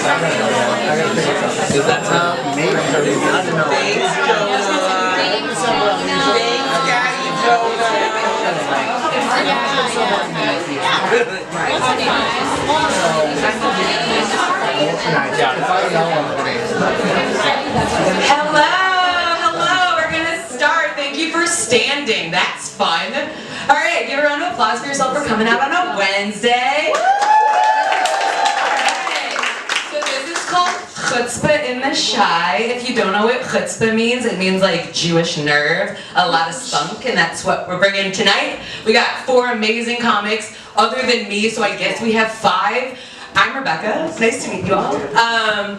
Is that Tom? Thanks, Jonah. Thanks, Daddy Hello, we're gonna start. Thank you for standing. That's fun. All right, give a round of applause for yourself for coming out on a Wednesday. So this is called Chutzpah in the Shy. If you don't know what Chutzpah means, it means like Jewish nerve, a lot of spunk, and that's what we're bringing tonight. We got 4 amazing comics, other than me, so I guess we have 5. I'm Rebecca. It's nice to meet you all. Yeah,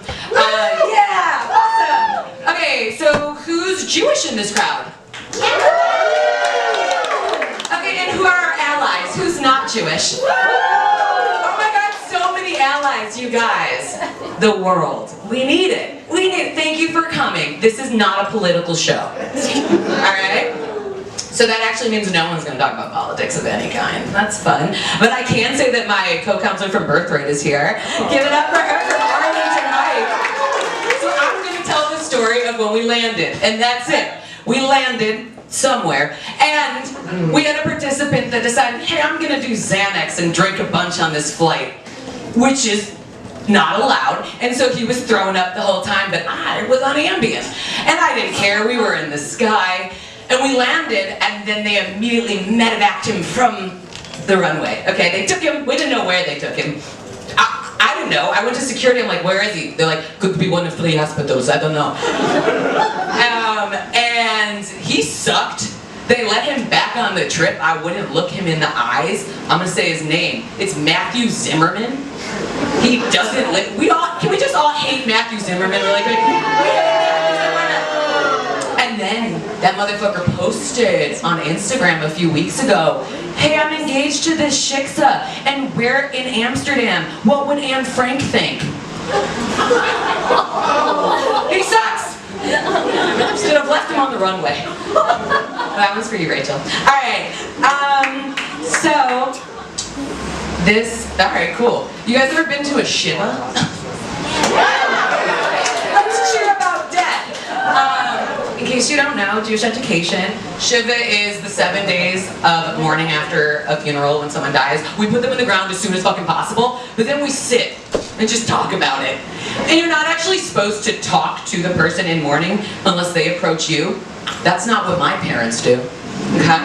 awesome. Okay, so who's Jewish in this crowd? Okay, and who are our allies? Who's not Jewish? Oh my God, so many allies, you guys. The world. We need it. We need it. Thank you for coming. This is not a political show. All right? So that actually means no one's going to talk about politics of any kind. That's fun. But I can say that my co-counselor from Birthright is here. Give it up for her from Arlington Heights. So I'm going to tell the story of when we landed, and that's it. We landed somewhere, and we had a participant that decided, hey, I'm going to do Xanax and drink a bunch on this flight, which is not allowed, and so he was throwing up the whole time, but I was on Ambien, and I didn't care. We were in the sky. And we landed, and then they immediately medevaced him from the runway. Okay, they took him, we didn't know where they took him. I didn't know. I went to security, I'm like, where is he? They're like, could be one of 3 hospitals, I don't know. And he sucked. They let him back on the trip. I wouldn't look him in the eyes. I'm gonna say his name. It's Matthew Zimmerman. He doesn't live, can we just all hate Matthew Zimmerman really quick? And then that motherfucker posted on Instagram a few weeks ago, hey, I'm engaged to this shiksa, and we're in Amsterdam. What would Anne Frank think? He sucks! Should have left him on the runway. That one's for you, Rachel. Alright, alright, cool. You guys ever been to a shiva? Let's cheer about death. In case you don't know, Jewish education, Shiva is the 7 days of mourning after a funeral when someone dies. We put them in the ground as soon as fucking possible, but then we sit and just talk about it. And you're not actually supposed to talk to the person in mourning unless they approach you. That's not what my parents do. Okay?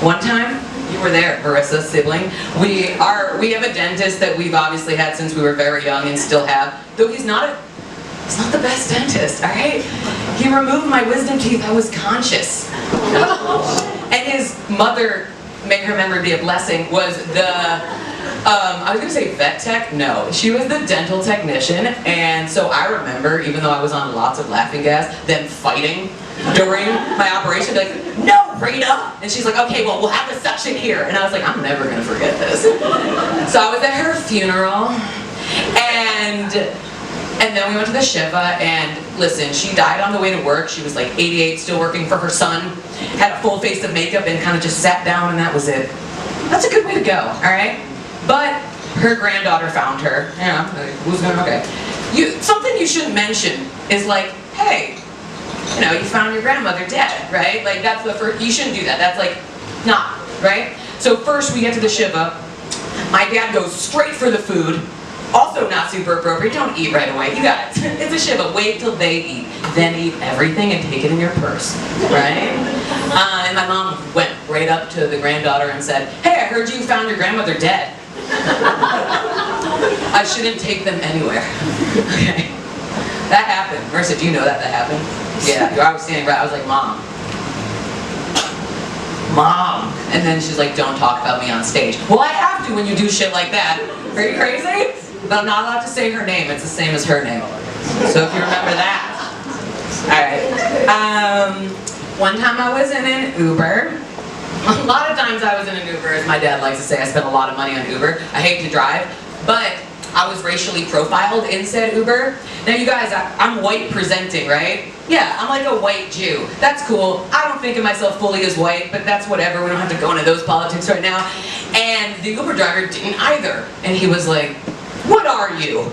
One time, you were there, Marissa's sibling. We have a dentist that we've obviously had since we were very young and still have, though he's not the best dentist, all right? He removed my wisdom teeth. I was conscious. And his mother, may her memory be a blessing, was the, I was gonna say vet tech, no. She was the dental technician, and so I remember, even though I was on lots of laughing gas, them fighting during my operation, like, no, Rita! And she's like, okay, well, we'll have the suction here. And I was like, I'm never gonna forget this. So I was at her funeral, and then we went to the Shiva, and listen, she died on the way to work. She was like 88, still working for her son, had a full face of makeup, and kind of just sat down, and that was it. That's a good way to go, all right? But her granddaughter found her. Yeah, who's gonna, okay. Something you shouldn't mention is like, hey, you know, you found your grandmother dead, right? Like, that's the first, you shouldn't do that. That's like, not, right? So first we get to the Shiva. My dad goes straight for the food. Also not super appropriate. Don't eat right away. You got it. It's a Shiva. Wait till they eat. Then eat everything and take it in your purse. Right? And my mom went right up to the granddaughter and said, hey, I heard you found your grandmother dead. I shouldn't take them anywhere. Okay. That happened. Marissa, do you know that happened? Yeah. I was standing right. I was like, Mom. Mom. And then she's like, don't talk about me on stage. Well, I have to when you do shit like that. Are you crazy? But I'm not allowed to say her name. It's the same as her name. So if you remember that. Alright. One time I was in an Uber. A lot of times I was in an Uber, as my dad likes to say. I spent a lot of money on Uber. I hate to drive. But I was racially profiled in said Uber. Now you guys, I'm white presenting, right? Yeah, I'm like a white Jew. That's cool. I don't think of myself fully as white, but that's whatever. We don't have to go into those politics right now. And the Uber driver didn't either. And he was like, what are you?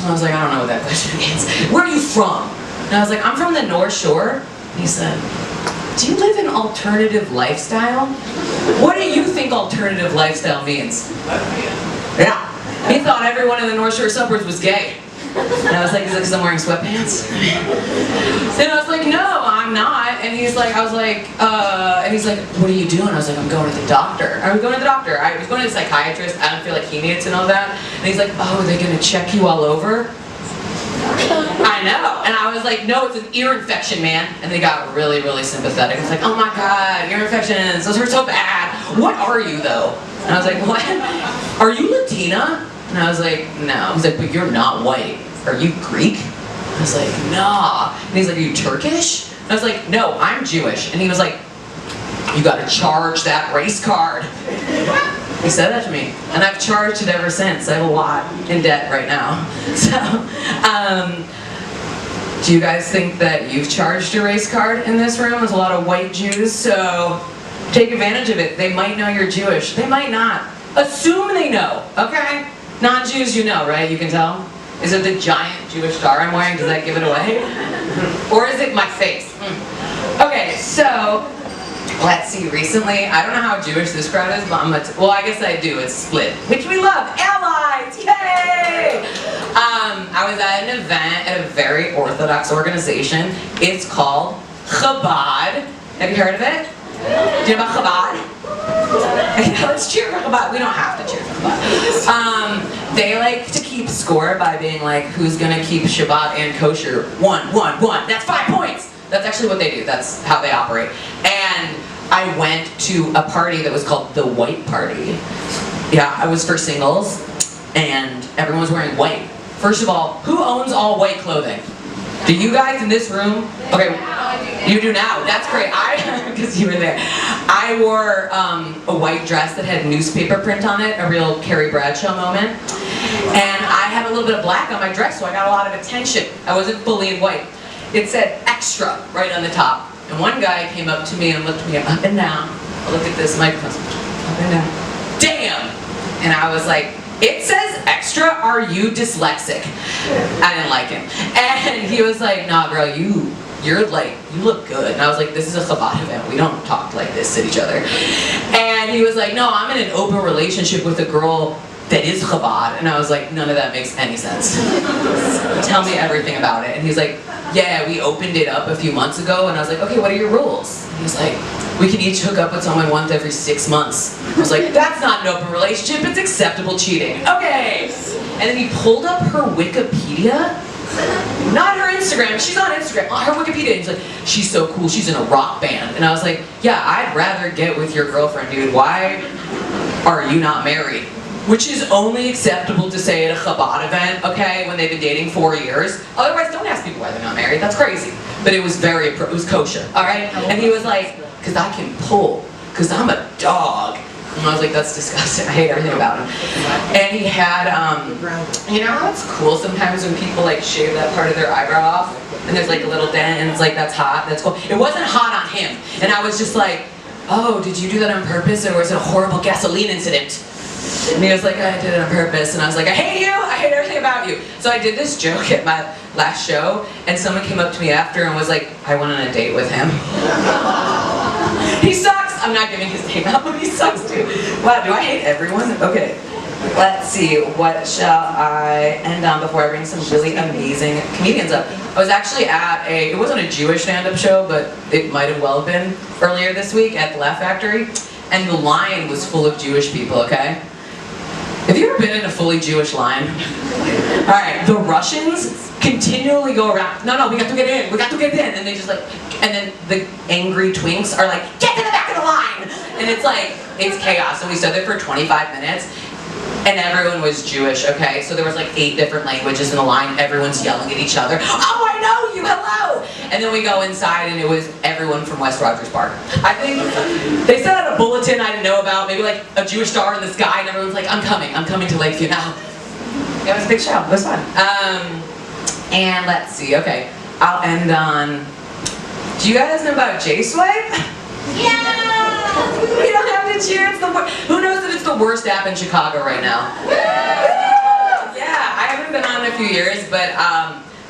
I was like, I don't know what that question means. Where are you from? And I was like, I'm from the North Shore. And he said, do you live an alternative lifestyle? What do you think alternative lifestyle means? Yeah. He thought everyone in the North Shore suburbs was gay. And I was like, is it because I'm wearing sweatpants? And I was like, no, I'm not. And he's like, and he's like, what are you doing? I was like, I'm going to the doctor. I was going to the doctor. I was going to the psychiatrist. I don't feel like he needed to know that. And he's like, oh, are they going to check you all over? I know. And I was like, no, it's an ear infection, man. And they got really, really sympathetic. It's like, oh my God, ear infections, those hurt so bad. What are you, though? And I was like, what? Are you Latina? And I was like, no. He's like, but you're not white. Are you Greek? I was like, nah. And he's like, are you Turkish? And I was like, no, I'm Jewish. And he was like, you gotta charge that race card. He said that to me, and I've charged it ever since. I have a lot in debt right now. So, do you guys think that you've charged a race card in this room? There's a lot of white Jews, so take advantage of it. They might know you're Jewish. They might not. Assume they know, okay? Non-Jews, you know, right? You can tell? Is it the giant Jewish star I'm wearing? Does that give it away? Or is it my face? Okay, so let's see, recently, I don't know how Jewish this crowd is, but well, I guess I do, it's split, which we love, allies, yay! I was at an event at a very Orthodox organization. It's called Chabad. Have you heard of it? Do you know about Chabad? Okay, let's cheer for Chabad. We don't have to cheer for Chabad. They like to keep score by being like, who's gonna keep Shabbat and kosher? One. That's 5 points! That's actually what they do. That's how they operate. And I went to a party that was called the White Party. Yeah, I was for singles, and everyone was wearing white. First of all, who owns all white clothing? Do you guys in this room? Okay, you do now. That's great. Because you were there. I wore a white dress that had newspaper print on it, a real Carrie Bradshaw moment. And I had a little bit of black on my dress, so I got a lot of attention. I wasn't fully in white. It said extra right on the top. And one guy came up to me and looked me up and down. I looked at this microphone, up and down. Damn! And I was like, it says extra, are you dyslexic? I didn't like him. And he was like, nah girl, you look good. And I was like, this is a Chabad event. We don't talk like this at each other. And he was like, no, I'm in an open relationship with a girl that is Chabad. And I was like, none of that makes any sense. Tell me everything about it. And he's like, yeah, we opened it up a few months ago. And I was like, okay, what are your rules? And he was like, we can each hook up with someone once every 6 months. I was like, that's not an open relationship, it's acceptable cheating. Okay. And then he pulled up her Wikipedia. Not her Instagram, she's on Instagram, her Wikipedia. He's like, she's so cool, she's in a rock band. And I was like, yeah, I'd rather get with your girlfriend, dude. Why are you not married? Which is only acceptable to say at a Chabad event, okay, when they've been dating 4 years. Otherwise, don't ask people why they're not married. That's crazy. But it was it was kosher, all right? And he was like, because I can pull, because I'm a dog. And I was like, that's disgusting. I hate everything about him. And he had, you know how it's cool sometimes when people like shave that part of their eyebrow off? And there's like a little dent, and it's like, that's hot, that's cool. It wasn't hot on him. And I was just like, oh, did you do that on purpose, or was it a horrible gasoline incident? And he was like, I did it on purpose. And I was like, I hate you, I hate everything about you. So I did this joke at my last show, and someone came up to me after and was like, I went on a date with him. He sucks! I'm not giving his name out, but he sucks too. Wow, do I hate everyone? Okay. Let's see, what shall I end on before I bring some really amazing comedians up? I was actually at it wasn't a Jewish stand-up show, but it might have well been earlier this week at the Laugh Factory. And the line was full of Jewish people, okay? Have you ever been in a fully Jewish line? Alright, the Russians continually go around, no, we got to get in, we got to get in, and they just like, and then the angry twinks are like, get to the back of the line! And it's like, it's chaos, and we stood there for 25 minutes, and everyone was Jewish, okay? So there was like 8 different languages in the line, everyone's yelling at each other, oh, I know you, hello! And then we go inside, and it was everyone from West Rogers Park. I think they sent out a bulletin I didn't know about, maybe like a Jewish star in the sky, and everyone's like, I'm coming to Lakeview now. It was a big show, it was fun. And let's see, okay, I'll end on, do you guys know about J-Swipe? Yeah! We don't have to cheer, it's the worst. Who knows that it's the worst app in Chicago right now? Yeah, I haven't haven't been on in a few years, but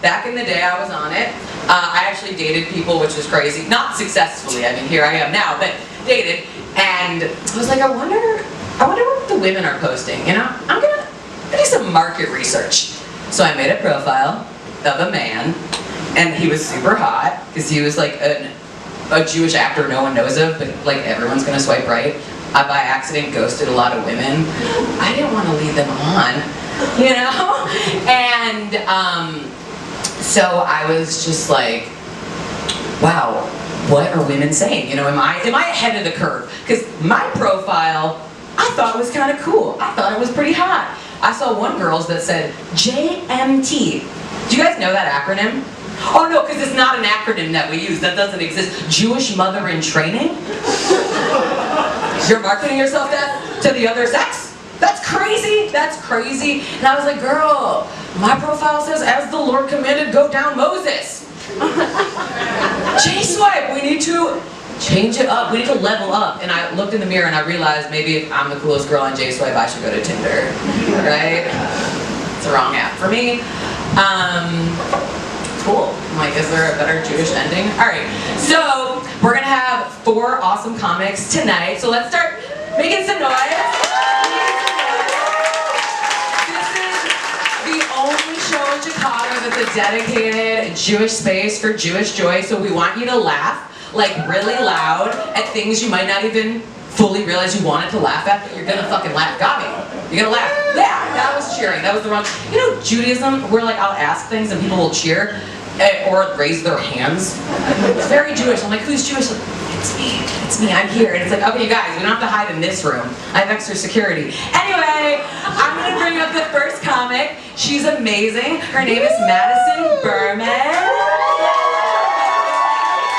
back in the day I was on it. I actually dated people, which was crazy. Not successfully, I mean, here I am now, but dated. And I was like, I wonder what the women are posting, you know? I'm gonna do some market research. So I made a profile of a man, and he was super hot, because he was like a Jewish actor no one knows of, but like everyone's gonna swipe right. I by accident ghosted a lot of women. I didn't want to lead them on, you know? And so I was just like, wow, what are women saying? You know, am I ahead of the curve? Because my profile, I thought was kind of cool. I thought it was pretty hot. I saw one girl's that said JMT. Do you guys know that acronym? Oh no, because it's not an acronym that we use. That doesn't exist. Jewish Mother in Training? You're marketing yourself that to the other sex? That's crazy. That's crazy. And I was like, girl, my profile says, as the Lord commanded, go down Moses. J-swipe, we need to change it up. We need to level up. And I looked in the mirror and I realized maybe if I'm the coolest girl on J-swipe, I should go to Tinder, right? It's the wrong app for me. Cool. I'm like, is there a better Jewish ending? All right. So we're gonna have 4 awesome comics tonight. So let's start making some noise. The only show in Chicago that's a dedicated Jewish space for Jewish joy, so we want you to laugh, like really loud, at things you might not even fully realize you wanted to laugh at, but you're gonna fucking laugh. Got me. You're gonna laugh. Yeah, that was cheering. That was the wrong. You know, Judaism, where like I'll ask things and people will cheer, or raise their hands. It's very Jewish. I'm like, who's Jewish? Like, it's me, I'm here. And it's like, okay, you guys, we don't have to hide in this room. I have extra security. Anyway, I'm gonna bring up the first comic. She's amazing. Her name is Madison Burr.